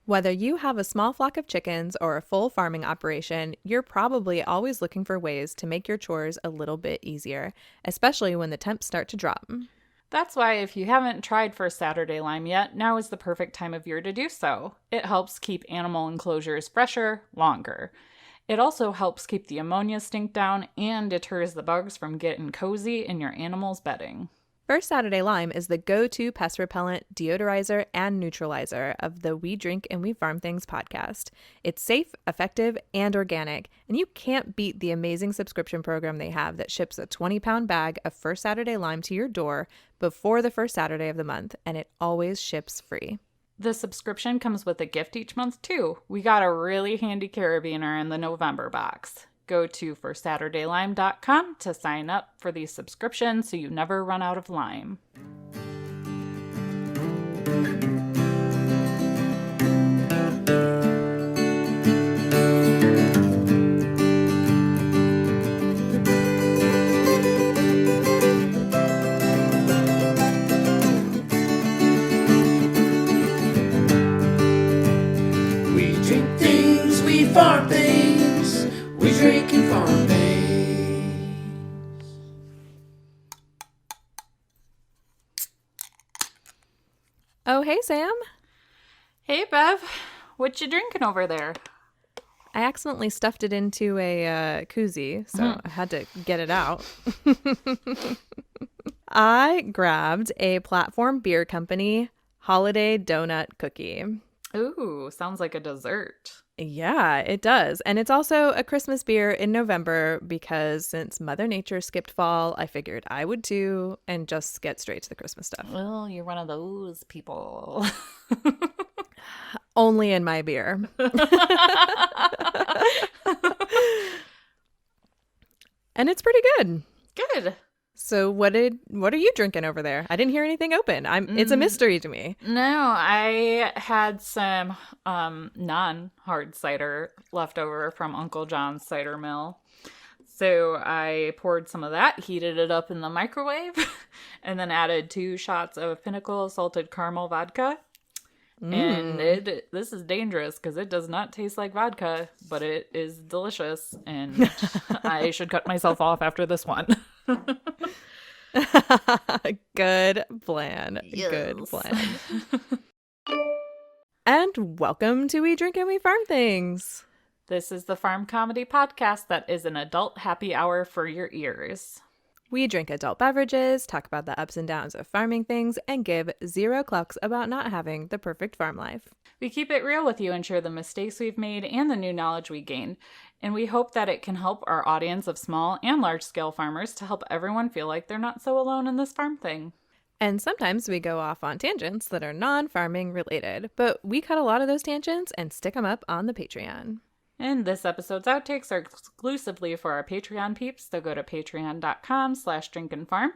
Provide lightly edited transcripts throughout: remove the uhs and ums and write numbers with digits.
Whether you have a small flock of chickens or a full farming operation, you're probably always looking for ways to make your chores a little bit easier, especially when the temps start to drop. That's why if you haven't tried First Saturday Lime yet, now is the perfect time of year to do so. It helps keep animal enclosures fresher longer. It also helps keep the ammonia stink down and deters the bugs from getting cozy in your animal's bedding. First Saturday Lime is the go-to pest repellent, deodorizer, and neutralizer of the We Drink and We Farm Things podcast. It's safe, effective, and organic, and you can't beat the amazing subscription program they have that ships a 20-pound bag of First Saturday Lime to your door before the first Saturday of the month, and it always ships free. The subscription comes with a gift each month, too. We got a really handy carabiner in the November box. Go to FirstSaturdayLime.com to sign up for these subscriptions so you never run out of lime. We drink things, we farm things, we drink and farm things. Oh, hey, Sam. Hey, Bev. What you drinking over there? I accidentally stuffed it into a koozie, so I had to get it out. I grabbed a Platform Beer Company Holiday Donut Cookie. Ooh, sounds like a dessert. Yeah, it does. And it's also a Christmas beer in November because since Mother Nature skipped fall, I figured I would too and just get straight to the Christmas stuff. Well, you're one of those people. Only in my beer. And it's pretty good. Good. So what are you drinking over there? I didn't hear anything open. It's a mystery to me. No, I had some non-hard cider left over from Uncle John's cider mill. So I poured some of that, heated it up in the microwave, and then added 2 shots of Pinnacle salted caramel vodka. And this is dangerous because it does not taste like vodka, but it is delicious, and I should cut myself off after this one. Good plan. Yes. Good plan. And welcome to We Drink and We Farm Things. This is the farm comedy podcast that is an adult happy hour for your ears. We drink adult beverages, talk about the ups and downs of farming things, and give 0 clucks about not having the perfect farm life. We keep it real with you and share the mistakes we've made and the new knowledge we gained. And we hope that it can help our audience of small and large-scale farmers to help everyone feel like they're not so alone in this farm thing. And sometimes we go off on tangents that are non-farming related, but we cut a lot of those tangents and stick them up on the Patreon. And this episode's outtakes are exclusively for our Patreon peeps, so go to patreon.com/drinkandfarm.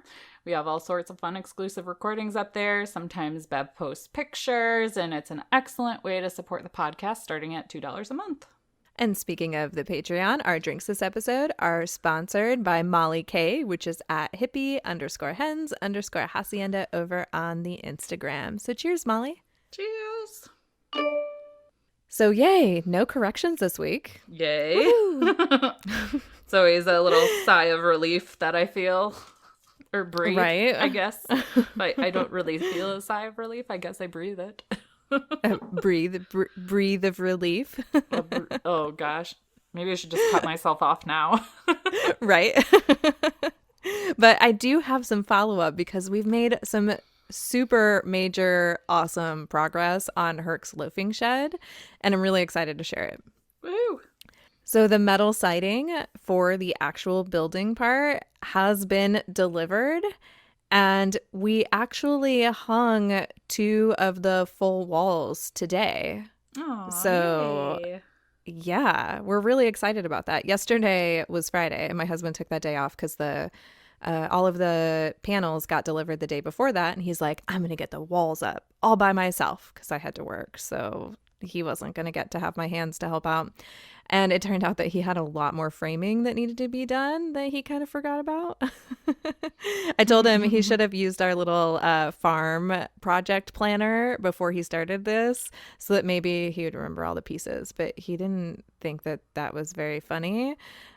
We have all sorts of fun exclusive recordings up there. Sometimes Bev posts pictures, and it's an excellent way to support the podcast starting at $2 a month. And speaking of the Patreon, our drinks this episode are sponsored by Molly K, which is at hippie_hens_hacienda over on the Instagram. So cheers, Molly. Cheers. So yay, no corrections this week. Yay. It's always a little sigh of relief that I feel. Or breathe, right? I guess. But I don't really feel a sigh of relief. I guess I breathe it. Breathe of relief. Oh, gosh. Maybe I should just cut myself off now. Right? But I do have some follow-up because we've made some super major awesome progress on Herc's loafing shed, and I'm really excited to share it. Woo! So the metal siding for the actual building part has been delivered, and we actually hung 2 of the full walls today. Aw, So yay. yeah, we're really excited about that. Yesterday was Friday, and my husband took that day off because all of the panels got delivered the day before that, and he's like, I'm gonna get the walls up all by myself because I had to work. So he wasn't going to get to have my hands to help out. And it turned out that he had a lot more framing that needed to be done that he kind of forgot about. I told him he should have used our little farm project planner before he started this so that maybe he would remember all the pieces. But he didn't think that that was very funny.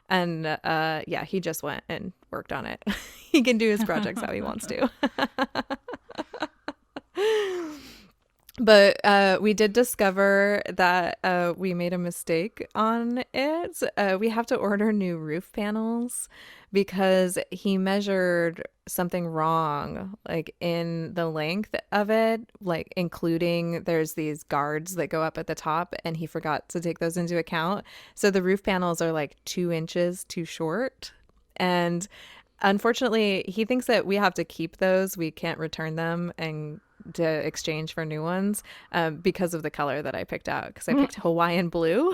And yeah, he just went and worked on it. He can do his projects how he wants to. But we did discover that we made a mistake on it. We have to order new roof panels because he measured something wrong, like in the length of it, like including there's these guards that go up at the top, and he forgot to take those into account. So the roof panels are like 2 inches too short. And unfortunately, he thinks that we have to keep those. We can't return them and to exchange for new ones because of the color that I picked out, because I picked Hawaiian blue.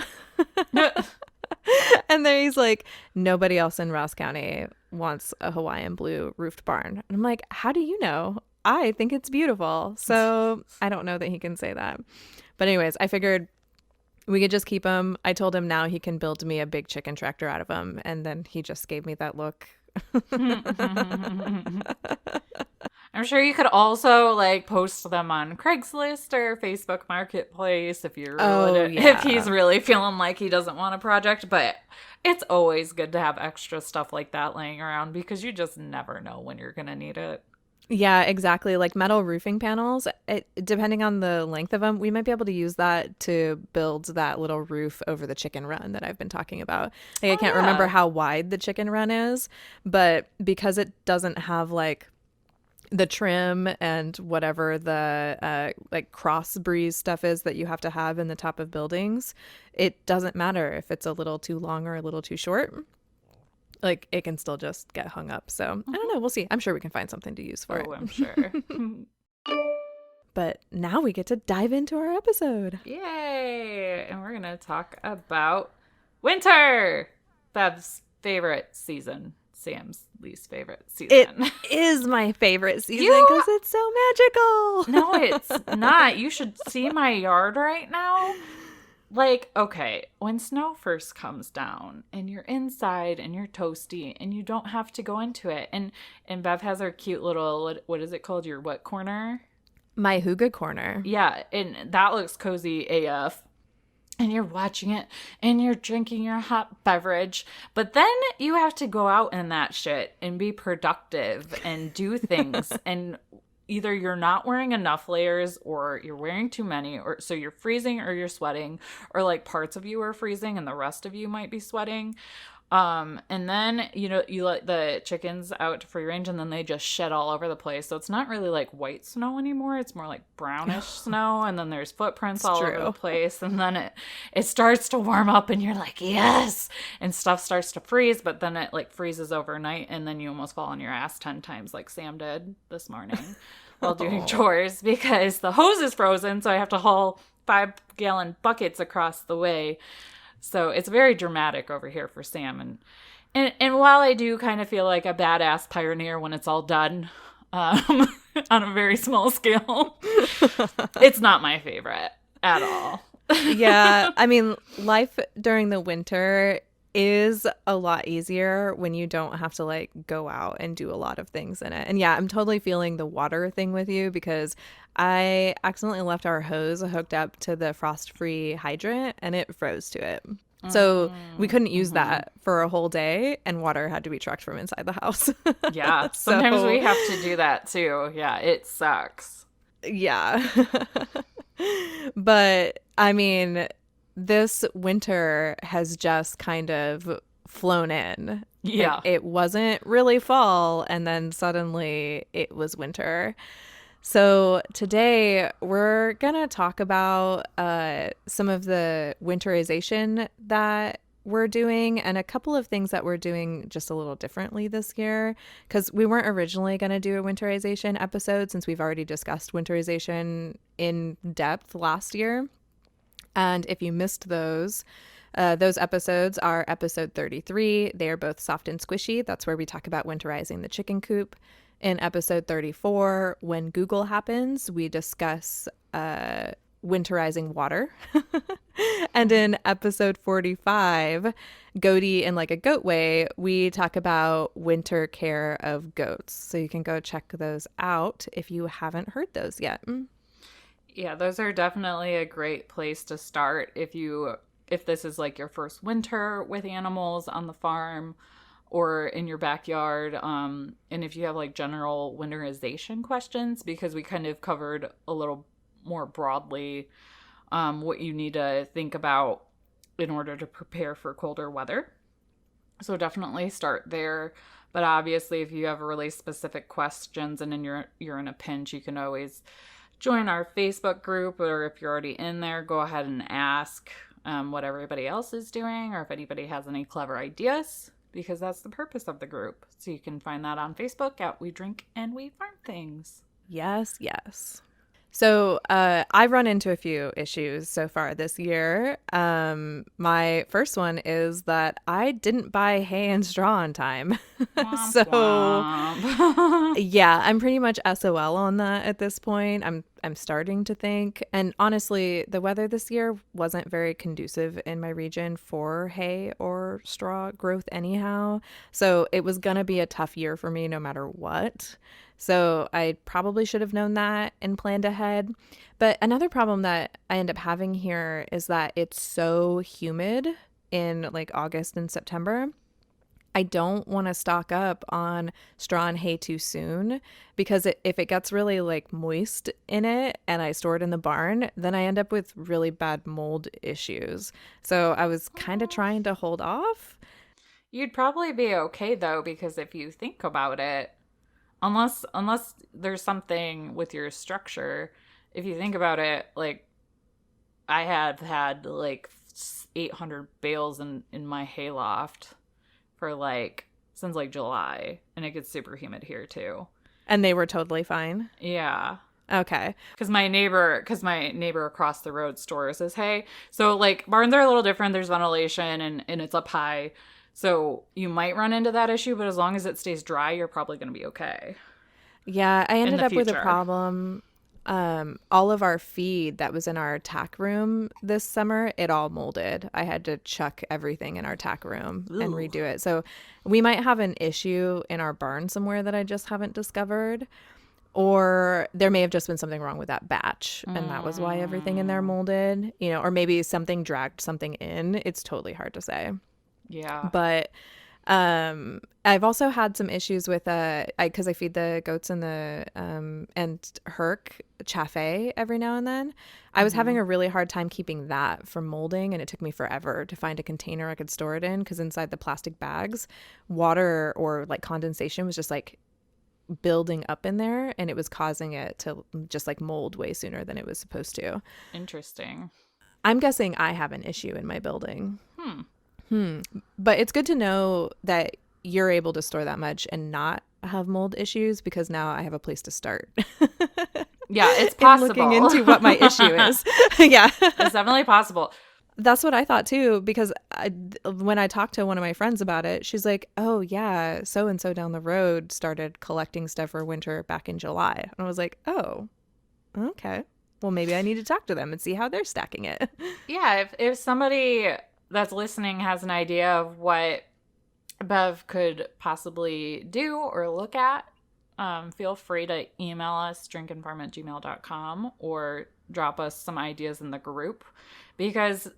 And then he's like, nobody else in Ross County wants a Hawaiian blue roofed barn. And I'm like, how do you know? I think it's beautiful. So I don't know that he can say that. But anyways, I figured we could just keep him. I told him now he can build me a big chicken tractor out of him. And then he just gave me that look. I'm sure you could also like post them on Craigslist or Facebook Marketplace if you're if he's really feeling like he doesn't want a project. But it's always good to have extra stuff like that laying around because you just never know when you're gonna need it. Yeah, exactly. Like metal roofing panels, depending on the length of them, we might be able to use that to build that little roof over the chicken run that I've been talking about. Like, I can't remember how wide the chicken run is, but because it doesn't have like the trim and whatever the like cross breeze stuff is that you have to have in the top of buildings, it doesn't matter if it's a little too long or a little too short. Like, it can still just get hung up. So I don't know. We'll see. I'm sure we can find something to use for it. Oh, I'm sure. But now we get to dive into our episode. Yay! And we're going to talk about winter. Bev's favorite season. Sam's least favorite season. It is my favorite season because it's so magical. No, it's not. You should see my yard right now. Like, okay, when snow first comes down and you're inside and you're toasty and you don't have to go into it. And Bev has her cute little, what is it called? Your what corner? My hygge corner. Yeah, and that looks cozy AF. And you're watching it and you're drinking your hot beverage. But then you have to go out in that shit and be productive and do things. And either you're not wearing enough layers or you're wearing too many, or so you're freezing or you're sweating, or like parts of you are freezing and the rest of you might be sweating. And then, you know, you let the chickens out to free range and then they just shed all over the place. So it's not really like white snow anymore. It's more like brownish snow. And then there's footprints all over the place. And then it starts to warm up and you're like, yes, and stuff starts to freeze, but then it like freezes overnight. And then you almost fall on your ass 10 times like Sam did this morning while doing chores because the hose is frozen. So I have to haul 5-gallon buckets across the way. So it's very dramatic over here for Sam. And while I do kind of feel like a badass pioneer when it's all done on a very small scale, it's not my favorite at all. Yeah. I mean, life during the winter is a lot easier when you don't have to like go out and do a lot of things in it. And yeah, I'm totally feeling the water thing with you because I accidentally left our hose hooked up to the frost-free hydrant and it froze to it. So we couldn't use that for a whole day and water had to be trucked from inside the house. Yeah, sometimes we have to do that too. Yeah, it sucks. Yeah. But I mean, this winter has just kind of flown in. Yeah. It wasn't really fall and then suddenly it was winter. So today we're going to talk about some of the winterization that we're doing and a couple of things that we're doing just a little differently this year because we weren't originally going to do a winterization episode since we've already discussed winterization in depth last year. And if you missed those episodes are episode 33. They are both soft and squishy. That's where we talk about winterizing the chicken coop. In episode 34, when Google happens, we discuss winterizing water. And in episode 45, Goaty in Like a Goat Way, we talk about winter care of goats. So you can go check those out if you haven't heard those yet. Yeah, those are definitely a great place to start if this is like your first winter with animals on the farm or in your backyard. And if you have like general winterization questions, because we kind of covered a little more broadly what you need to think about in order to prepare for colder weather. So definitely start there. But obviously, if you have really specific questions and you're in a pinch, you can always join our Facebook group, or if you're already in there, go ahead and ask what everybody else is doing, or if anybody has any clever ideas, because that's the purpose of the group. So you can find that on Facebook at We Drink and We Farm Things. Yes, yes. So I've run into a few issues so far this year. My first one is that I didn't buy hay and straw on time. Womp So womp. yeah, I'm pretty much SOL on that at this point. I'm starting to think, and honestly, the weather this year wasn't very conducive in my region for hay or straw growth anyhow. So it was gonna be a tough year for me no matter what. So I probably should have known that and planned ahead. But another problem that I end up having here is that it's so humid in like August and September. I don't want to stock up on straw and hay too soon, because if it gets really like moist in it and I store it in the barn, then I end up with really bad mold issues. So I was kind of trying to hold off. You'd probably be okay though, because if you think about it, unless there's something with your structure, if you think about it, like I have had like 800 bales in my hayloft for like since like July, and it gets super humid here too. And they were totally fine. Yeah. Okay. Because my neighbor across the road stores his hay. So like barns are a little different. There's ventilation and it's up high. So you might run into that issue, but as long as it stays dry, you're probably going to be okay. Yeah, I ended the up with a future. problem. All of our feed that was in our tack room this summer, it all molded. I had to chuck everything in our tack room and redo it. So we might have an issue in our barn somewhere that I just haven't discovered. Or there may have just been something wrong with that batch, and that was why everything in there molded, or maybe something dragged something in. It's totally hard to say. Yeah. But I've also had some issues with because I feed the goats and the and Herc Chaffee every now and then. I was having a really hard time keeping that from molding, and it took me forever to find a container I could store it in, because inside the plastic bags, water or like condensation was just like building up in there, and it was causing it to just like mold way sooner than it was supposed to. Interesting. I'm guessing I have an issue in my building. But it's good to know that you're able to store that much and not have mold issues, because now I have a place to start. Yeah, it's possible. Looking into what my issue is. Yeah. It's definitely possible. That's what I thought too, because when I talked to one of my friends about it, she's like, oh yeah, so-and-so down the road started collecting stuff for winter back in July. And I was like, oh, okay. Well, maybe I need to talk to them and see how they're stacking it. Yeah, if somebody that's listening has an idea of what Bev could possibly do or look at, feel free to email us drinkandfarm@gmail.com or drop us some ideas in the group, because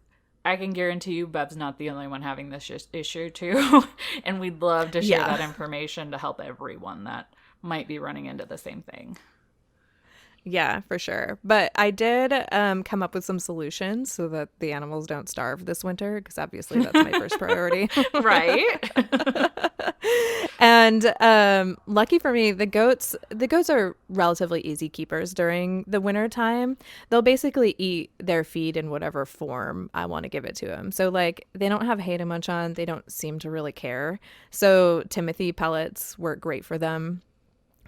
I can guarantee you Bev's not the only one having this issue too. And we'd love to share that information to help everyone that might be running into the same thing. Yeah, for sure. But I did come up with some solutions so that the animals don't starve this winter, because obviously that's my first priority. Right. And lucky for me, the goats are relatively easy keepers during the winter time. They'll basically eat their feed in whatever form I want to give it to them. So like they don't have hay to munch on. They don't seem to really care. So Timothy pellets work great for them.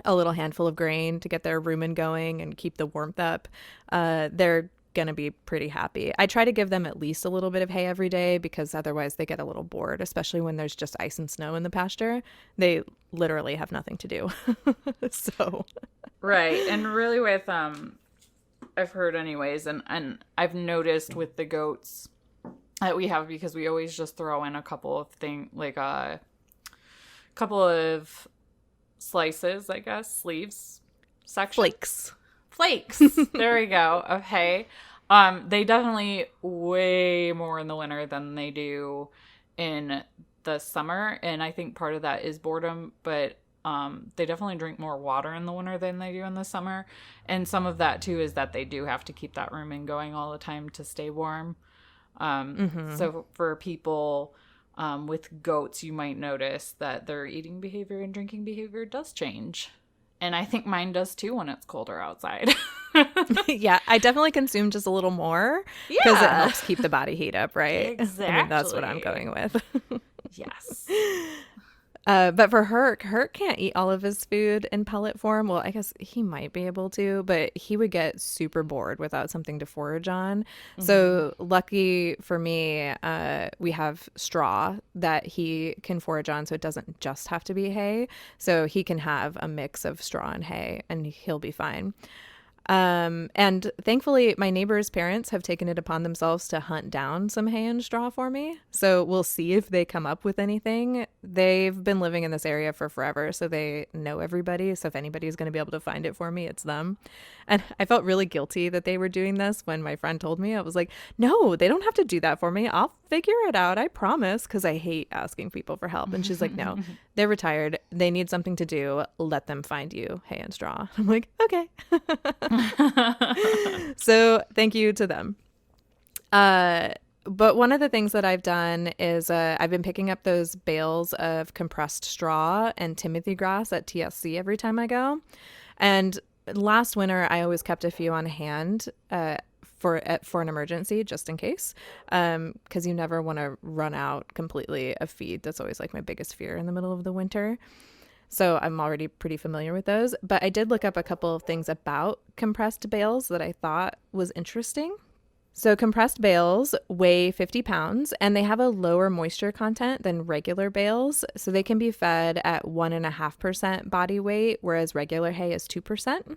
A little handful of grain to get their rumen going and keep the warmth up. They're going to be pretty happy. I try to give them at least a little bit of hay every day, because otherwise they get a little bored, especially when there's just ice and snow in the pasture. They literally have nothing to do. So Right. And really with I've heard anyways, and I've noticed with the goats that we have, because we always just throw in a couple of like a couple of slices, I guess, sleeves, sections. Flakes. There we go. Of hay. They definitely way more in the winter than they do in the summer, and I think part of that is boredom, but they definitely drink more water in the winter than they do in the summer, and some of that too is that they do have to keep that rumen going all the time to stay warm. So for people with goats, you might notice that their eating behavior and drinking behavior does change. And I think mine does too when it's colder outside. Yeah, I definitely consume just a little more because it helps keep the body heat up, right? Exactly. I mean, that's what I'm going with. Yes. But for Herc can't eat all of his food in pellet form. Well, I guess he might be able to, but he would get super bored without something to forage on. So lucky for me, we have straw that he can forage on, so it doesn't just have to be hay. So he can have a mix of straw and hay, and he'll be fine. And thankfully, my neighbor's parents have taken it upon themselves to hunt down some hay and straw for me. So we'll see if they come up with anything. They've been living in this area for forever, so they know everybody. So if anybody's going to be able to find it for me, it's them. And I felt really guilty that they were doing this when my friend told me. I was like, no, they don't have to do that for me. I'll figure it out. I promise. Because I hate asking people for help. And she's like, no, they're retired. They need something to do. Let them find you hay and straw. I'm like, okay. So thank you to them. But one of the things that I've done is I've been picking up those bales of compressed straw and Timothy grass at TSC every time I go. And last winter, I always kept a few on hand for an emergency, just in case, because you never want to run out completely of feed. That's always like my biggest fear in the middle of the winter. So I'm already pretty familiar with those. But I did look up a couple of things about compressed bales that I thought was interesting. So compressed bales weigh 50 pounds and they have a lower moisture content than regular bales. So they can be fed at 1.5% body weight, whereas regular hay is 2%.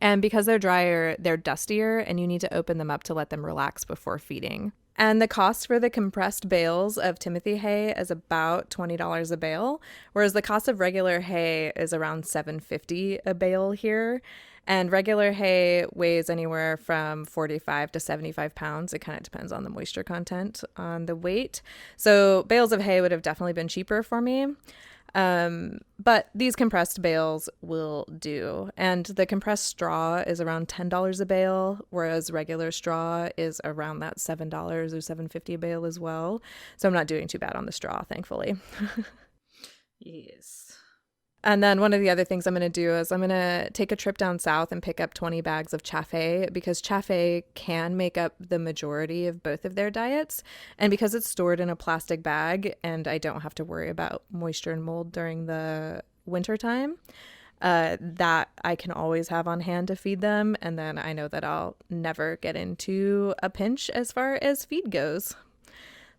And because they're drier, they're dustier, and you need to open them up to let them relax before feeding. And the cost for the compressed bales of Timothy hay is about $20 a bale, whereas the cost of regular hay is around $7.50 a bale here. And regular hay weighs anywhere from 45 to 75 pounds. It kind of depends on the moisture content on the weight. So bales of hay would have definitely been cheaper for me. But these compressed bales will do. And the compressed straw is around $10 a bale, whereas regular straw is around that $7 or $7.50 a bale as well. So I'm not doing too bad on the straw, thankfully. Yes. And then one of the other things I'm going to do is I'm going to take a trip down south and pick up 20 bags of chaff hay, because chaff hay can make up the majority of both of their diets. And because it's stored in a plastic bag and I don't have to worry about moisture and mold during the winter time, that I can always have on hand to feed them. And then I know that I'll never get into a pinch as far as feed goes.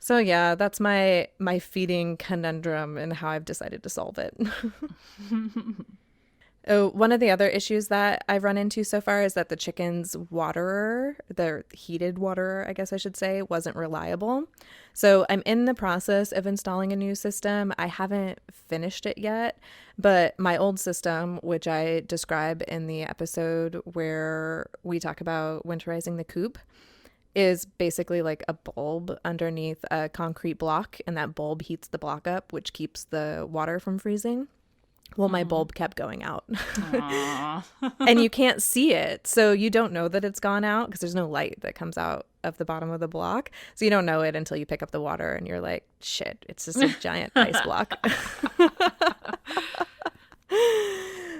So yeah, that's my feeding conundrum and how I've decided to solve it. Oh, one of the other issues that I've run into so far is that the chicken's waterer, the heated waterer, I guess I should say, wasn't reliable. So I'm in the process of installing a new system. I haven't finished it yet, but my old system, which I describe in the episode where we talk about winterizing the coop, is basically like a bulb underneath a concrete block, and that bulb heats the block up, which keeps the water from freezing. Well, my bulb kept going out. And you can't see it, so you don't know that it's gone out because there's no light that comes out of the bottom of the block. So you don't know it until you pick up the water and you're like, shit, it's just a giant ice block.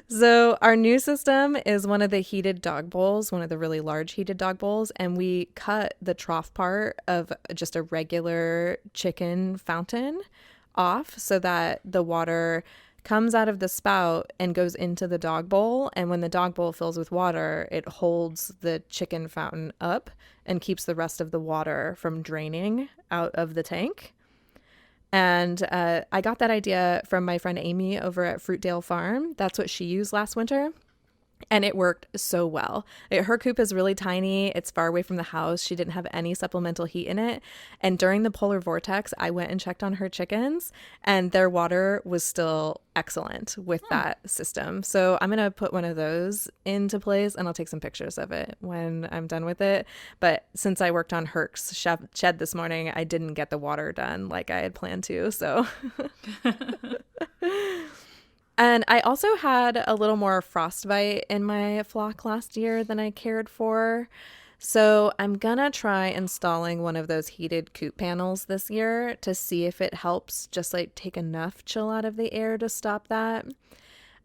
So our new system is one of the heated dog bowls, one of the really large heated dog bowls, and we cut the trough part of just a regular chicken fountain off so that the water comes out of the spout and goes into the dog bowl. And when the dog bowl fills with water, it holds the chicken fountain up and keeps the rest of the water from draining out of the tank. And I got that idea from my friend Amy over at Fruitdale Farm. That's what she used last winter. And it worked so well. Her coop is really tiny. It's far away from the house. She didn't have any supplemental heat in it. And during the polar vortex, I went and checked on her chickens, and their water was still excellent with that system. So I'm going to put one of those into place, and I'll take some pictures of it when I'm done with it. But since I worked on Herc's shed this morning, I didn't get the water done like I had planned to. So... And I also had a little more frostbite in my flock last year than I cared for. So I'm gonna try installing one of those heated coop panels this year to see if it helps just like take enough chill out of the air to stop that.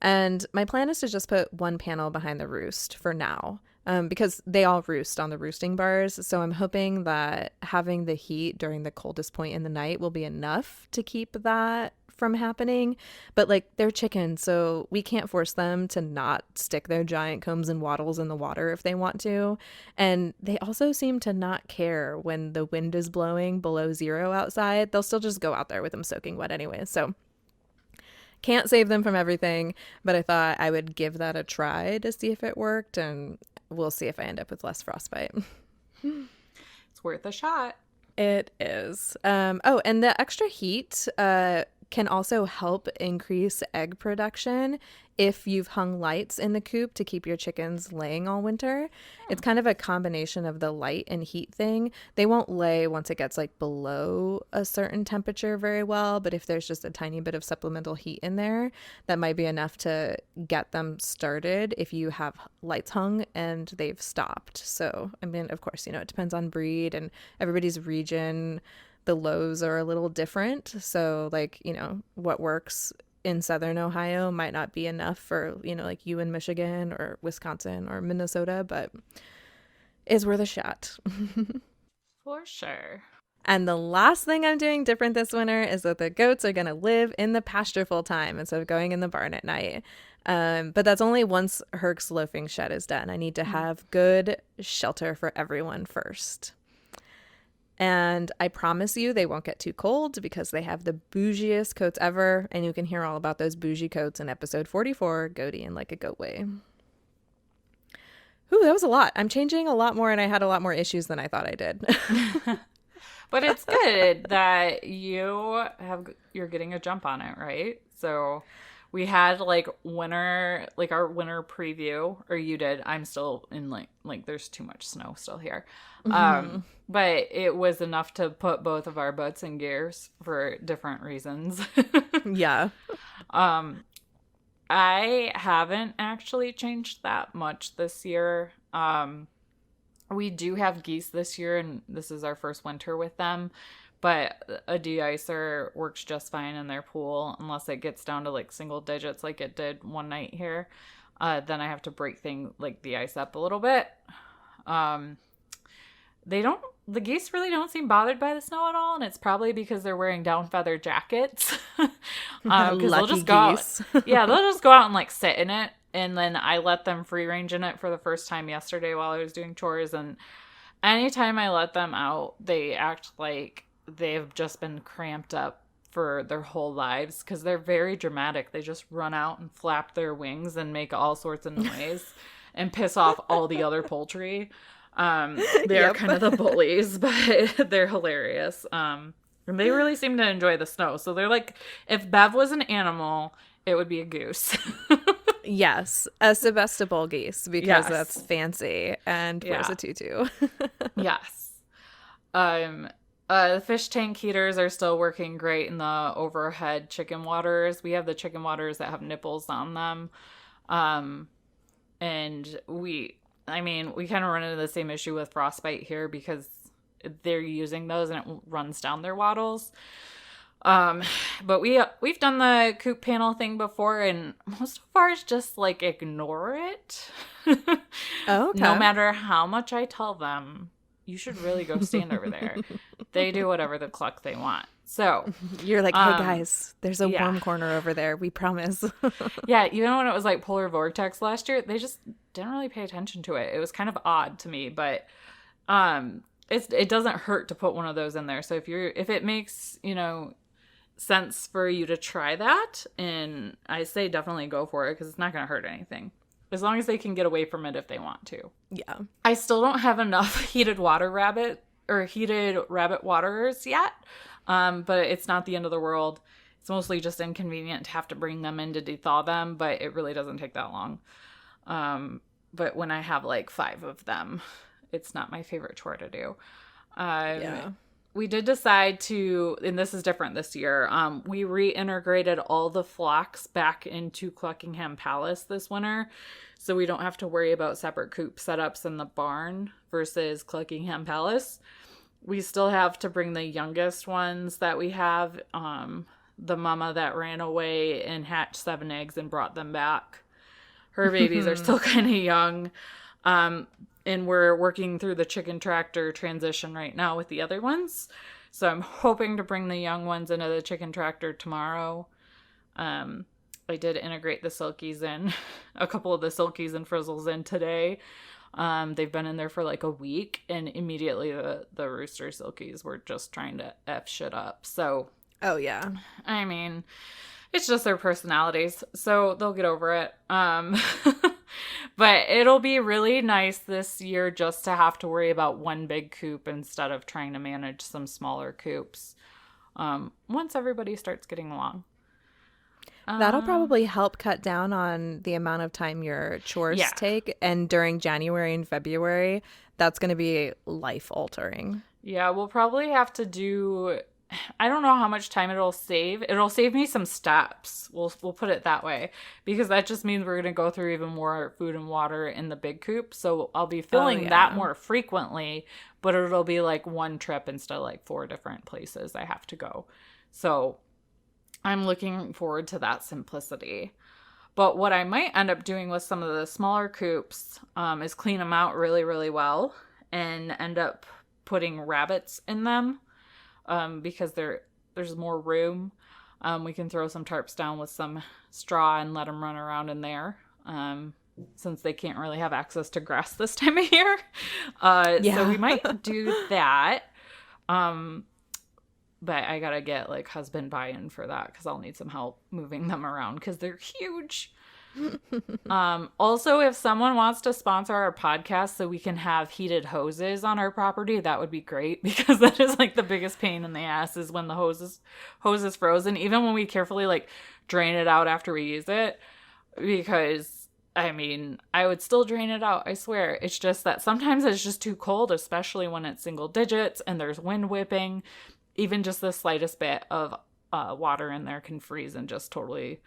And my plan is to just put one panel behind the roost for now. Because they all roost on the roosting bars. So I'm hoping that having the heat during the coldest point in the night will be enough to keep that from happening. But like, they're chickens, so we can't force them to not stick their giant combs and wattles in the water if they want to. And they also seem to not care when the wind is blowing below 0 outside. They'll still just go out there with them soaking wet anyway. So can't save them from everything, but I thought I would give that a try to see if it worked, and we'll see if I end up with less frostbite. It's worth a shot. It is. Oh, and the extra heat can also help increase egg production if you've hung lights in the coop to keep your chickens laying all winter. It's kind of a combination of the light and heat thing. They won't lay once it gets like below a certain temperature very well, but if there's just a tiny bit of supplemental heat in there, that might be enough to get them started if you have lights hung and they've stopped. So, I mean, of course, it depends on breed and everybody's region. The lows are a little different. So like, what works in Southern Ohio might not be enough for, like you in Michigan or Wisconsin or Minnesota, but it's worth a shot. For sure. And the last thing I'm doing different this winter is that the goats are going to live in the pasture full time instead of going in the barn at night. But that's only once Herc's loafing shed is done. I need to have good shelter for everyone first. And I promise you they won't get too cold because they have the bougiest coats ever. And you can hear all about those bougie coats in episode 44, Goaty and Like a Goat Way. Ooh, that was a lot. I'm changing a lot more, and I had a lot more issues than I thought I did. But it's good that you're getting a jump on it, right? So we had like our winter preview, or you did. I'm still in like there's too much snow still here. But it was enough to put both of our butts in gears for different reasons. Yeah. I haven't actually changed that much this year. We do have geese this year, and this is our first winter with them. But a de-icer works just fine in their pool unless it gets down to like single digits like it did one night here. Then I have to break the ice up a little bit. The geese really don't seem bothered by the snow at all, and it's probably because they're wearing down feather jackets. Because they'll just go out. Yeah, they'll just go out and like sit in it, and then I let them free range in it for the first time yesterday while I was doing chores, and anytime I let them out, they act like they've just been cramped up for their whole lives because they're very dramatic. They just run out and flap their wings and make all sorts of noise and piss off all the other poultry. They're kind of the bullies, but they're hilarious. And they really seem to enjoy the snow. So they're like, if Bev was an animal, it would be a goose. Yes, a Sebastopol geese, because that's fancy and wears a tutu. Yes. The fish tank heaters are still working great in the overhead chicken waters. We have the chicken waters that have nipples on them. And we kind of run into the same issue with frostbite here because they're using those and it runs down their wattles. But we've done the coop panel thing before, and most of ours just like ignore it. Oh, okay. No matter how much I tell them, you should really go stand over there. They do whatever the cluck they want. So you're like, hey guys, there's a warm corner over there. We promise. Yeah, even when it was like polar vortex last year, they just didn't really pay attention to it. It was kind of odd to me, but it doesn't hurt to put one of those in there. So if it makes sense for you to try that, and I say definitely go for it because it's not going to hurt anything. as long as they can get away from it if they want to. Yeah. I still don't have enough heated rabbit waterers yet, but it's not the end of the world. It's mostly just inconvenient to have to bring them in to dethaw them, but it really doesn't take that long. But when I have like 5 of them, it's not my favorite chore to do. Yeah. We did decide to, and this is different this year, we reintegrated all the flocks back into Cluckingham Palace this winter, so we don't have to worry about separate coop setups in the barn versus Cluckingham Palace. We still have to bring the youngest ones that we have, the mama that ran away and hatched 7 eggs and brought them back. Her babies are still kind of young. And we're working through the chicken tractor transition right now with the other ones. So I'm hoping to bring the young ones into the chicken tractor tomorrow. I did integrate the silkies in, a couple of the silkies and frizzles in today. They've been in there for like a week, and immediately the rooster silkies were just trying to F shit up. So, Oh, yeah. I mean, it's just their personalities, so they'll get over it. But it'll be really nice this year just to have to worry about one big coop instead of trying to manage some smaller coops. Once everybody starts getting along. That'll probably help cut down on the amount of time your chores take. And during January and February, that's going to be life altering. Yeah, we'll probably have to do, I don't know how much time it'll save. It'll save me some steps. We'll put it that way, because that just means we're going to go through even more food and water in the big coop. So I'll be filling that more frequently, but it'll be like one trip instead of like 4 different places I have to go. So I'm looking forward to that simplicity. But what I might end up doing with some of the smaller coops is clean them out really, really well and end up putting rabbits in them. Because there's more room. We can throw some tarps down with some straw and let them run around in there, since they can't really have access to grass this time of year. So we might do that. But I gotta get like husband buy-in for that, because I'll need some help moving them around because they're huge. Also, if someone wants to sponsor our podcast so we can have heated hoses on our property, that would be great, because that is like the biggest pain in the ass is when the hose is frozen, even when we carefully like drain it out after we use it, because I mean, I would still drain it out, I swear. It's just that sometimes it's just too cold, especially when it's single digits and there's wind whipping. Even just the slightest bit of water in there can freeze and just totally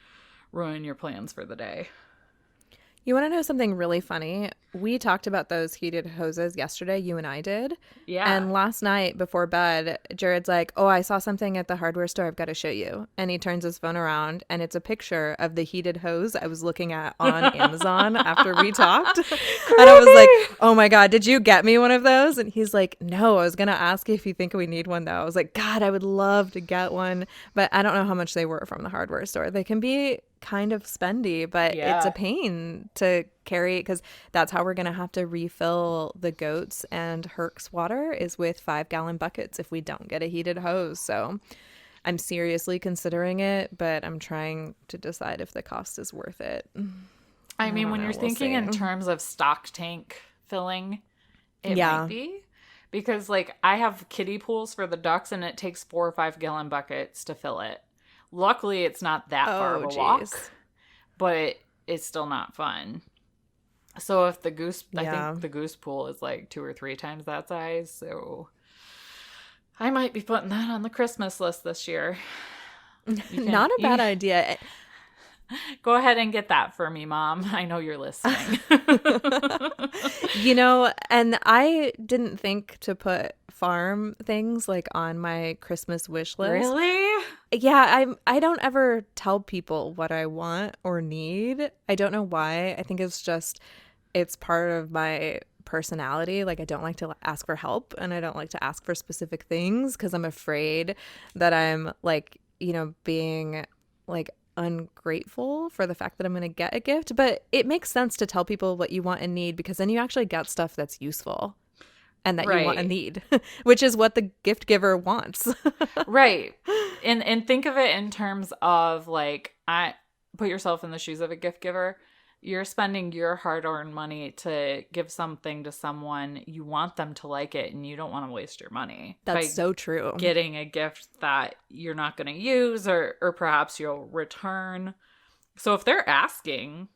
ruin your plans for the day. You want to know something really funny? We talked about those heated hoses yesterday, you and I did. Yeah. And last night before bed, Jared's like, oh, I saw something at the hardware store. I've got to show you. And he turns his phone around and it's a picture of the heated hose I was looking at on Amazon after we talked. And I was like, oh my God, did you get me one of those? And he's like, no, I was going to ask you if you think we need one though. I was like, God, I would love to get one. But I don't know how much they were from the hardware store. They can be kind of spendy, but it's a pain to carry, because that's how we're going to have to refill the goats and Herc's water is with 5-gallon buckets if we don't get a heated hose. So I'm seriously considering it, but I'm trying to decide if the cost is worth it. I mean, when you're thinking in terms of stock tank filling, it might be, because like I have kiddie pools for the ducks and it takes 4 or 5-gallon buckets to fill it. Luckily, it's not that far of a walk, but it's still not fun. So if the goose, I think the goose pool is like 2 or 3 times that size. So I might be putting that on the Christmas list this year. Not a bad idea. Go ahead and get that for me, Mom. I know you're listening. You know, and I didn't think to put farm things like on my Christmas wish list. Really? Yeah, I don't ever tell people what I want or need. I don't know why. I think it's part of my personality. Like, I don't like to ask for help, and I don't like to ask for specific things because I'm afraid that I'm like, you know, being like ungrateful for the fact that I'm going to get a gift. But it makes sense to tell people what you want and need, because then you actually get stuff that's useful and that you want and need, which is what the gift giver wants. Right. And think of it in terms of like, I put yourself in the shoes of a gift giver. You're spending your hard-earned money to give something to someone. You want them to like it, and you don't want to waste your money. That's so true. Getting a gift that you're not going to use or perhaps you'll return. So if they're asking,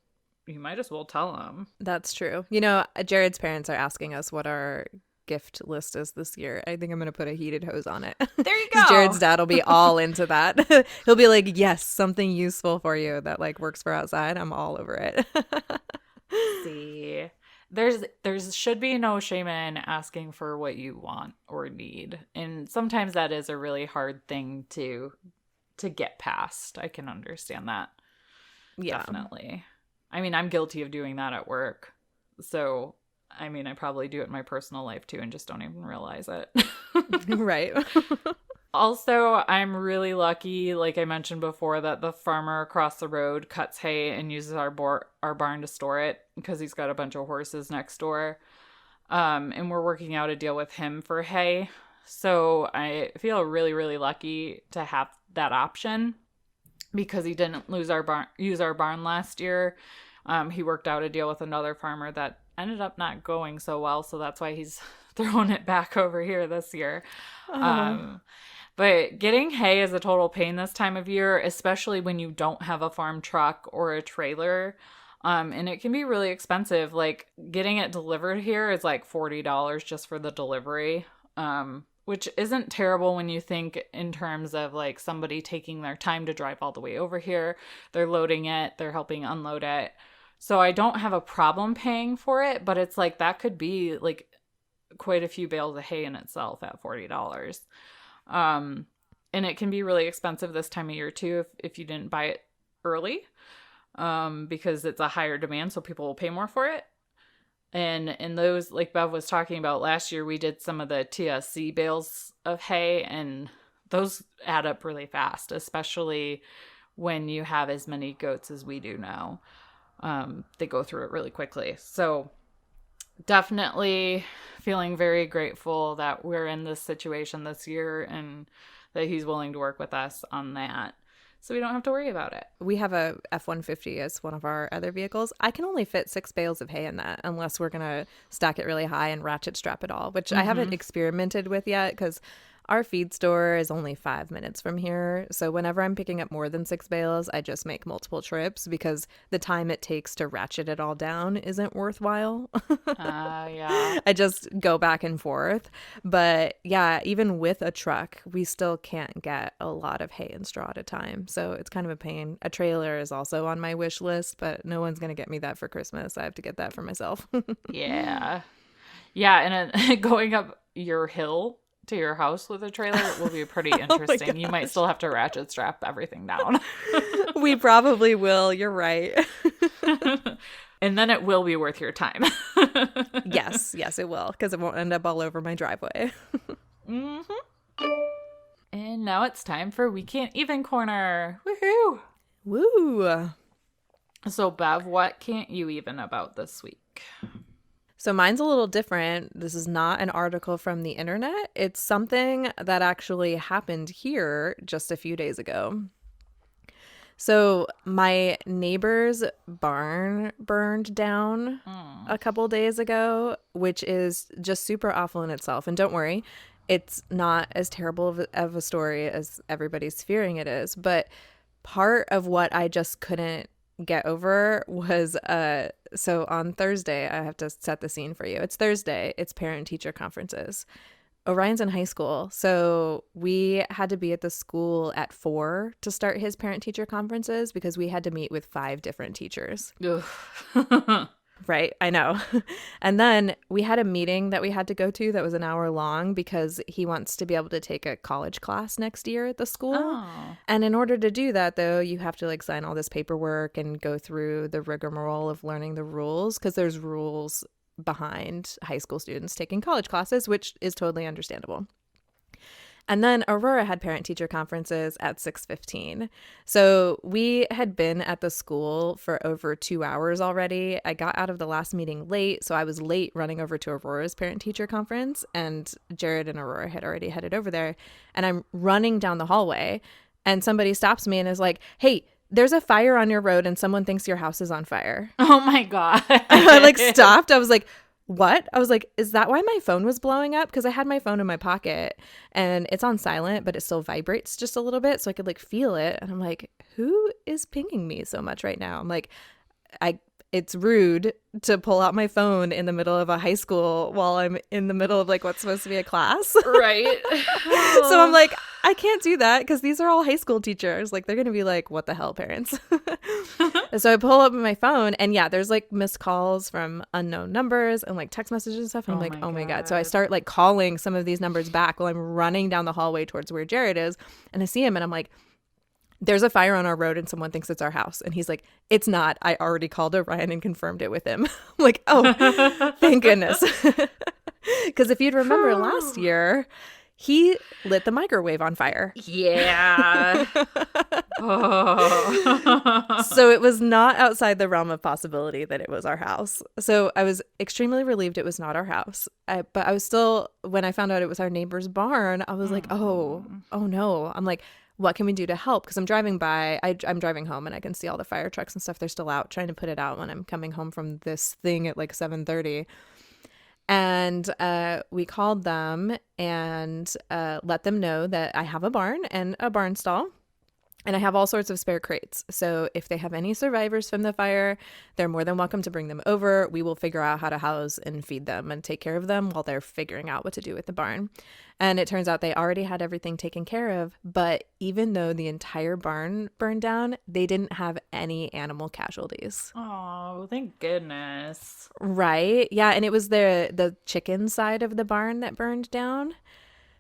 you might as well tell them. That's true. You know, Jared's parents are asking us what our gift list is this year. I think I'm going to put a heated hose on it. There you go. Jared's dad will be all into that. He'll be like, yes, something useful for you that like works for outside. I'm all over it. See, there's should be no shame in asking for what you want or need. And sometimes that is a really hard thing to get past. I can understand that. Yeah. Definitely. I mean, I'm guilty of doing that at work. So, I mean, I probably do it in my personal life too and just don't even realize it. Right. Also, I'm really lucky, like I mentioned before, that the farmer across the road cuts hay and uses our barn to store it because he's got a bunch of horses next door. And we're working out a deal with him for hay. So I feel really, really lucky to have that option because he didn't use our barn last year. He worked out a deal with another farmer that ended up not going so well, so that's why he's throwing it back over here this year. But getting hay is a total pain this time of year, especially when you don't have a farm truck or a trailer. And it can be really expensive. Like getting it delivered here is like $40 just for the delivery, which isn't terrible when you think in terms of like somebody taking their time to drive all the way over here. They're loading it, they're helping unload it. So I don't have a problem paying for it, but it's like that could be like quite a few bales of hay in itself at $40. And it can be really expensive this time of year too if you didn't buy it early, because it's a higher demand, so people will pay more for it. And in those, like Bev was talking about last year, we did some of the TSC bales of hay, and those add up really fast, especially when you have as many goats as we do now. They go through it really quickly. So definitely feeling very grateful that we're in this situation this year and that he's willing to work with us on that. So we don't have to worry about it. We have a F-150 as one of our other vehicles. I can only fit 6 bales of hay in that unless we're going to stack it really high and ratchet strap it all, which I haven't experimented with yet because our feed store is only 5 minutes from here. So whenever I'm picking up more than 6 bales, I just make multiple trips because the time it takes to ratchet it all down isn't worthwhile. Yeah. I just go back and forth. But yeah, even with a truck, we still can't get a lot of hay and straw at a time. So it's kind of a pain. A trailer is also on my wish list, but no one's going to get me that for Christmas. I have to get that for myself. Yeah. Yeah. And going up your hill to your house with a trailer will be pretty interesting. You might still have to ratchet strap everything down. We probably will. You're right. And then it will be worth your time. Yes, it will, because it won't end up all over my driveway. Mm-hmm. And now it's time for We Can't Even Corner. Woohoo! Woo! So, Bev, what can't you even about this week? So mine's a little different. This is not an article from the internet. It's something that actually happened here just a few days ago. So my neighbor's barn burned down a couple days ago, which is just super awful in itself. And don't worry, it's not as terrible of a story as everybody's fearing it is. But part of what I just couldn't get over was so on Thursday, I have to set the scene for you. It's Thursday. It's parent-teacher conferences. Orion's in high school, so we had to be at the school at 4 to start his parent-teacher conferences because we had to meet with 5 different teachers. Right, I know. And then we had a meeting that we had to go to that was an hour long because he wants to be able to take a college class next year at the school. Oh. And in order to do that, though, you have to like sign all this paperwork and go through the rigmarole of learning the rules because there's rules behind high school students taking college classes, which is totally understandable. And then Aurora had parent-teacher conferences at 6:15. So we had been at the school for over 2 hours already. I got out of the last meeting late, so I was late running over to Aurora's parent-teacher conference, and Jared and Aurora had already headed over there. And I'm running down the hallway, and somebody stops me and is like, "Hey, there's a fire on your road and someone thinks your house is on fire. Oh my God. I like stopped. I was like, what? I was like, is that why my phone was blowing up? Because I had my phone in my pocket and it's on silent, but it still vibrates just a little bit. So I could like feel it. And I'm like, who is pinging me so much right now? I'm like, it's rude to pull out my phone in the middle of a high school while I'm in the middle of like what's supposed to be a class. Right. So I'm like, I can't do that because these are all high school teachers. Like they're going to be like, what the hell, parents? So I pull up my phone and yeah, there's like missed calls from unknown numbers and like text messages and stuff. And I'm like, oh my God. So I start like calling some of these numbers back while I'm running down the hallway towards where Jared is. And I see him and I'm like, there's a fire on our road and someone thinks it's our house. And he's like, it's not. I already called Orion and confirmed it with him. I'm like, oh, thank goodness. Because if you'd remember last year, he lit the microwave on fire. Yeah. Oh. So it was not outside the realm of possibility that it was our house. So I was extremely relieved it was not our house. But I was still, when I found out it was our neighbor's barn, I was like, oh no. I'm like, what can we do to help? Because I'm driving by, I'm driving home and I can see all the fire trucks and stuff. They're still out trying to put it out when I'm coming home from this thing at like 7:30. And we called them and let them know that I have a barn and a barn stall. And I have all sorts of spare crates. So if they have any survivors from the fire, they're more than welcome to bring them over. We will figure out how to house and feed them and take care of them while they're figuring out what to do with the barn. And it turns out they already had everything taken care of. But even though the entire barn burned down, they didn't have any animal casualties. Oh, thank goodness. Right. Yeah. And it was the chicken side of the barn that burned down.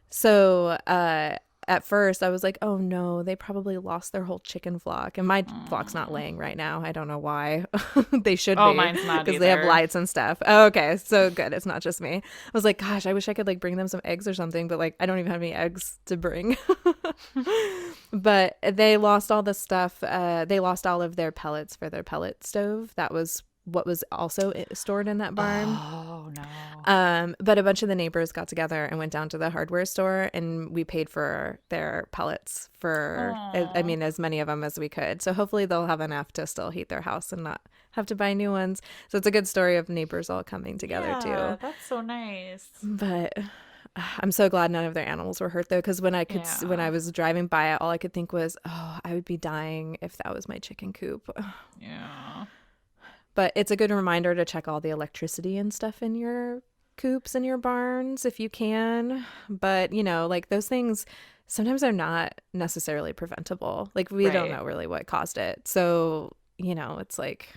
So, at first I was like, oh no, they probably lost their whole chicken flock. And my flock's not laying right now. I don't know why. They should be. Oh, mine's not because they have lights and stuff. Oh, okay. So good. It's not just me. I was like, gosh, I wish I could like bring them some eggs or something. But like, I don't even have any eggs to bring. But they lost all the stuff. They lost all of their pellets for their pellet stove. That was what was also stored in that barn. Oh no. But a bunch of the neighbors got together and went down to the hardware store and we paid for their pellets for, I mean, as many of them as we could. So hopefully they'll have enough to still heat their house and not have to buy new ones. So it's a good story of neighbors all coming together too. That's so nice. But I'm so glad none of their animals were hurt though, because when I could, when I was driving by it, all I could think was, oh, I would be dying if that was my chicken coop. Yeah. But it's a good reminder to check all the electricity and stuff in your coops and your barns if you can. But, you know, like those things sometimes are not necessarily preventable. Like we don't know really what caused it. So, you know, it's like,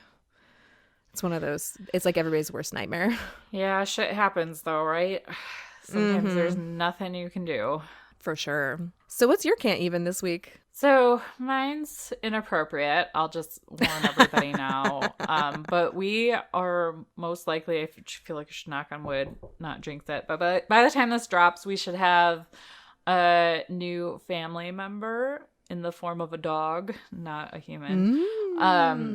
it's one of those, it's like everybody's worst nightmare. Yeah, shit happens though, right? Sometimes there's nothing you can do. For sure. So what's your can't even this week? So mine's inappropriate. I'll just warn everybody now. But we are most likely, I feel like I should knock on wood, not jinx it. But by the time this drops, we should have a new family member in the form of a dog, not a human. By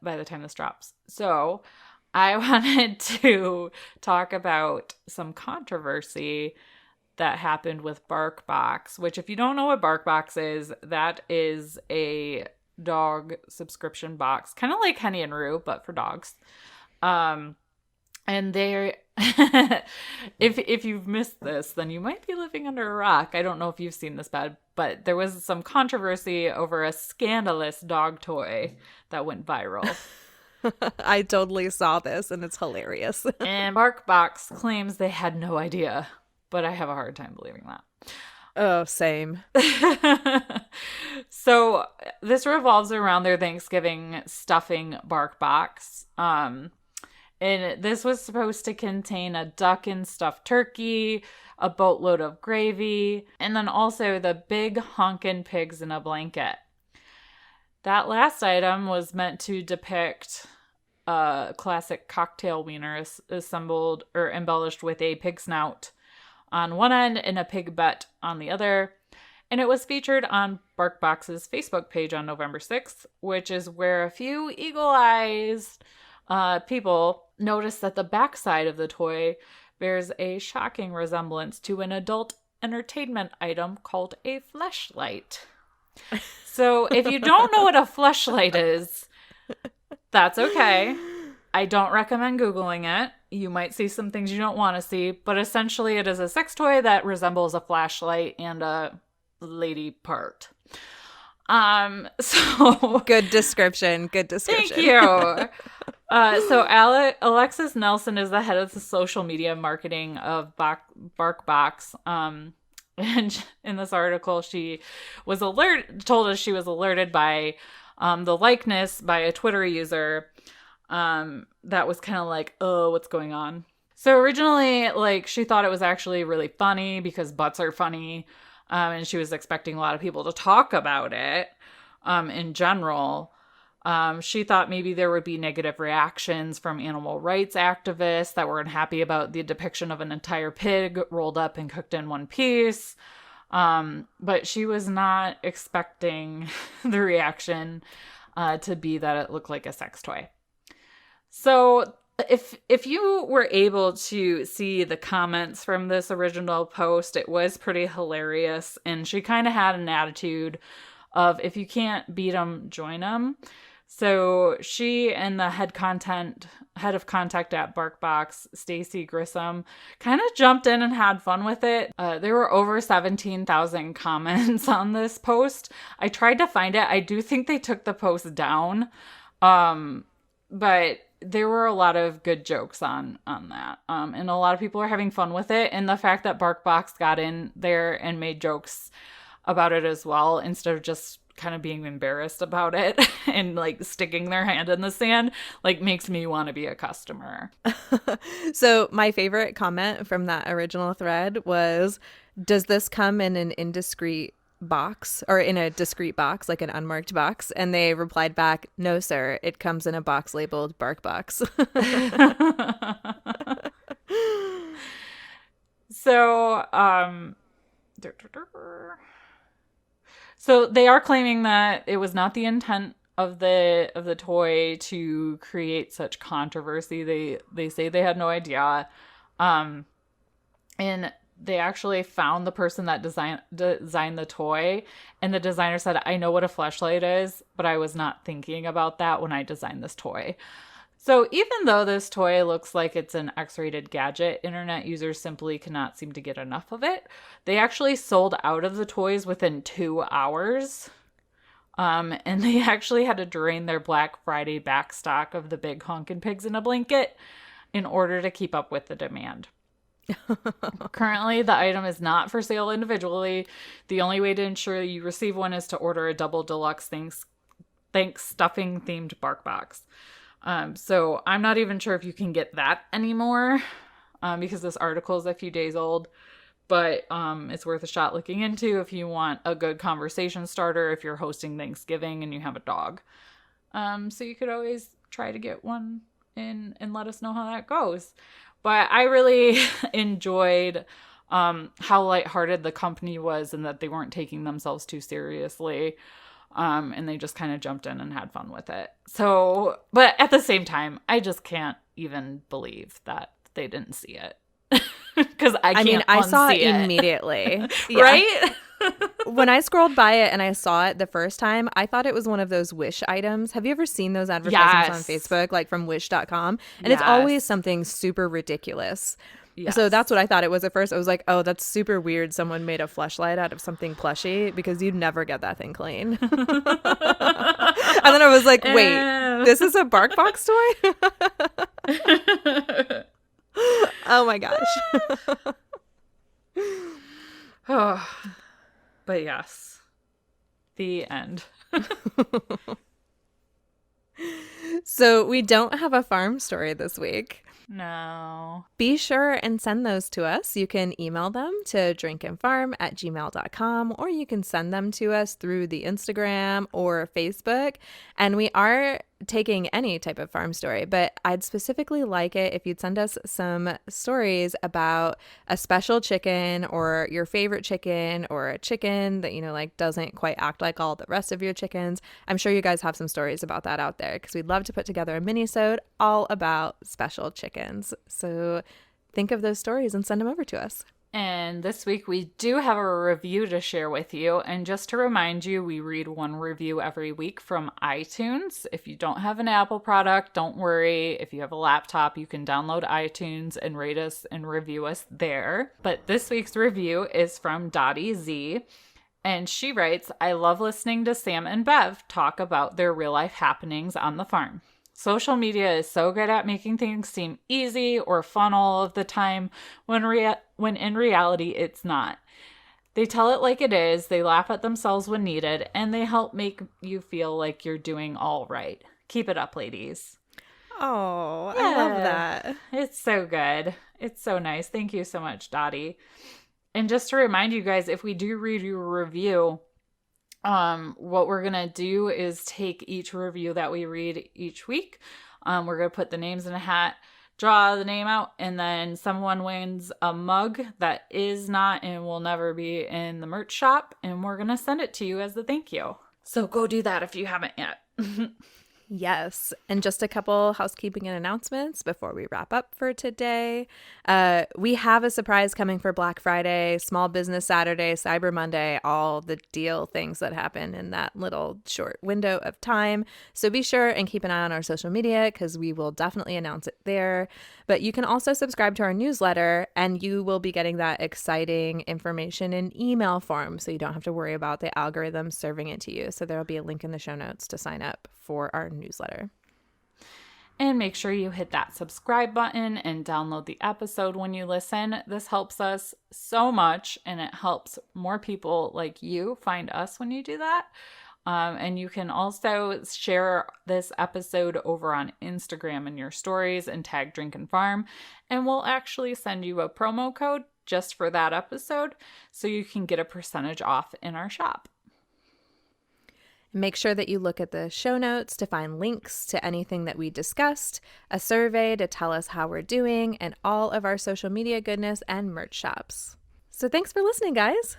the time this drops. So I wanted to talk about some controversy that happened with BarkBox, which if you don't know what BarkBox is, that is a dog subscription box, kind of like Henny and Roo, but for dogs. And they're, if you've missed this, then you might be living under a rock. I don't know if you've seen this bad, but there was some controversy over a scandalous dog toy that went viral. I totally saw this and it's hilarious. And BarkBox claims they had no idea. But I have a hard time believing that. Oh, same. So this revolves around their Thanksgiving stuffing BarkBox. And this was supposed to contain a duck and stuffed turkey, a boatload of gravy, and then also the big honkin' pigs in a blanket. That last item was meant to depict a classic cocktail wiener assembled or embellished with a pig snout on one end and a pig butt on the other. And it was featured on BarkBox's Facebook page on November 6th, which is where a few eagle-eyed people noticed that the backside of the toy bears a shocking resemblance to an adult entertainment item called a fleshlight. So if you don't know what a fleshlight is, that's okay. I don't recommend Googling it. You might see some things you don't want to see, but essentially it is a sex toy that resembles a flashlight and a lady part. So Good description. Good description. thank you. So Alexis Nelson is the head of the social media marketing of BarkBox. And in this article, she was told us she was alerted by the likeness by a Twitter user that was kind of like, oh, what's going on? So originally, like, she thought it was actually really funny because butts are funny, and she was expecting a lot of people to talk about it in general. She thought maybe there would be negative reactions from animal rights activists that were unhappy about the depiction of an entire pig rolled up and cooked in one piece. But she was not expecting the reaction to be that it looked like a sex toy. So if you were able to see the comments from this original post, it was pretty hilarious. And she kind of had an attitude of, if you can't beat them, join them. So she and the head of contact at BarkBox, Stacy Grissom, kind of jumped in and had fun with it. There were over 17,000 comments on this post. I tried to find it. I do think they took the post down. But there were a lot of good jokes on that. And a lot of people are having fun with it. And the fact that BarkBox got in there and made jokes about it as well, instead of just kind of being embarrassed about it and like sticking their hand in the sand, like, makes me want to be a customer. So my favorite comment from that original thread was, does this come in an indiscreet box, or in a discreet box, like an unmarked box? And they replied back, no sir, it comes in a box labeled BarkBox. So they are claiming that it was not the intent of the toy to create such controversy. They say they had no idea. And they actually found the person that designed the toy, and the designer said, I know what a fleshlight is, but I was not thinking about that when I designed this toy. So even though this toy looks like it's an X-rated gadget, internet users simply cannot seem to get enough of it. They actually sold out of the toys within 2 hours. And they actually had to drain their Black Friday backstock of the big honkin' pigs in a blanket in order to keep up with the demand. Currently, the item is not for sale individually. The only way to ensure you receive one is to order a double deluxe Thanks Stuffing themed BarkBox. So I'm not even sure if you can get that anymore, because this article is a few days old, but it's worth a shot looking into if you want a good conversation starter, if you're hosting Thanksgiving and you have a dog. So you could always try to get one in and let us know how that goes. But I really enjoyed how lighthearted the company was, and that they weren't taking themselves too seriously. And they just kind of jumped in and had fun with it. So, but at the same time, I just can't even believe that they didn't see it. Because I saw it it immediately. Right? When I scrolled by it and I saw it the first time, I thought it was one of those Wish items. Have you ever seen those advertisements on Facebook, like from wish.com? And it's always something super ridiculous. Yes. So that's what I thought it was at first. I was like, oh, that's super weird. Someone made a fleshlight out of something plushy, because you'd never get that thing clean. And then I was like, wait, this is a BarkBox toy? Oh my gosh. Oh, but yes, the end. So we don't have a farm story this week. No. Be sure and send those to us. You can email them to drinkandfarm@gmail.com, or you can send them to us through the Instagram or Facebook. And we are taking any type of farm story, but I'd specifically like it if you'd send us some stories about a special chicken, or your favorite chicken, or a chicken that, like, doesn't quite act like all the rest of your chickens. I'm sure you guys have some stories about that out there, because we'd love to put together a mini-sode all about special chickens. So think of those stories and send them over to us. And this week we do have a review to share with you. And just to remind you, we read one review every week from iTunes. If you don't have an Apple product, don't worry. If you have a laptop, you can download iTunes and rate us and review us there. But this week's review is from Dottie Z. And she writes, I love listening to Sam and Bev talk about their real life happenings on the farm. Social media is so good at making things seem easy or fun all of the time when in reality it's not. They tell it like it is, they laugh at themselves when needed, and they help make you feel like you're doing all right. Keep it up, ladies. Oh, Yeah, I love that. It's so good. It's so nice. Thank you so much, Dottie. And just to remind you guys, if we do read your review, what we're going to do is take each review that we read each week. We're going to put the names in a hat, draw the name out, and then someone wins a mug that is not and will never be in the merch shop. And we're going to send it to you as a thank you. So go do that if you haven't yet. Yes. And just a couple housekeeping and announcements before we wrap up for today. We have a surprise coming for Black Friday, Small Business Saturday, Cyber Monday, all the deal things that happen in that little short window of time. So be sure and keep an eye on our social media because we will definitely announce it there. But you can also subscribe to our newsletter and you will be getting that exciting information in email form. So you don't have to worry about the algorithm serving it to you. So there will be a link in the show notes to sign up for our newsletter. And make sure you hit that subscribe button and download the episode when you listen. This helps us so much and it helps more people like you find us when you do that. And you can also share this episode over on Instagram in your stories and tag Drink and Farm. And we'll actually send you a promo code just for that episode so you can get a percentage off in our shop. Make sure that you look at the show notes to find links to anything that we discussed, a survey to tell us how we're doing, and all of our social media goodness and merch shops. So thanks for listening, guys.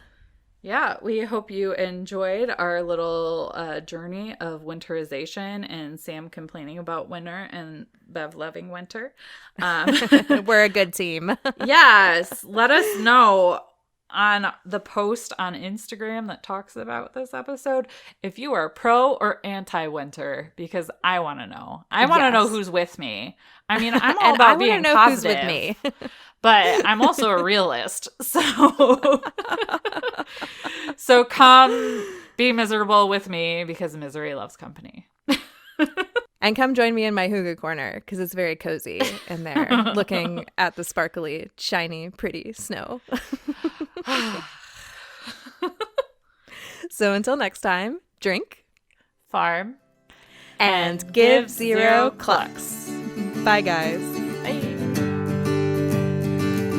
Yeah, we hope you enjoyed our little journey of winterization and Sam complaining about winter and Bev loving winter. We're a good team. Yes, let us know on the post on Instagram that talks about this episode if you are pro or anti-winter, because I want to know. I want to know who's with me. I mean, I'm all about being positive, who's with me. But I'm also a realist. So come be miserable with me because misery loves company. And come join me in my hygge corner because it's very cozy in there looking at the sparkly, shiny, pretty snow. So until next time, drink, farm, and give zero clucks. Bye, guys. Bye.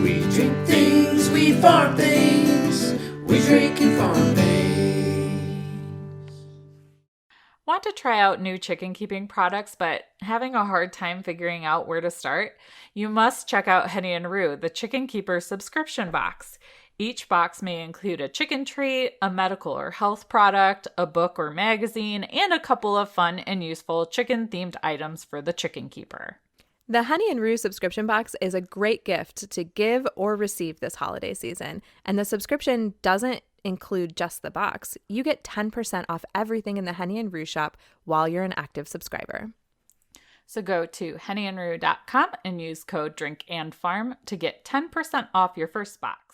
We drink things, we farm things, we drink and farm things. Want to try out new chicken keeping products but having a hard time figuring out where to start? You must check out Henny and Rue, the Chicken Keeper subscription box. Each box may include a chicken treat, a medical or health product, a book or magazine, and a couple of fun and useful chicken-themed items for the chicken keeper. The Henny and Rue subscription box is a great gift to give or receive this holiday season, and the subscription doesn't include just the box. You get 10% off everything in the Henny and Rue shop while you're an active subscriber. So go to hennyandrue.com and use code DRINKANDFARM to get 10% off your first box.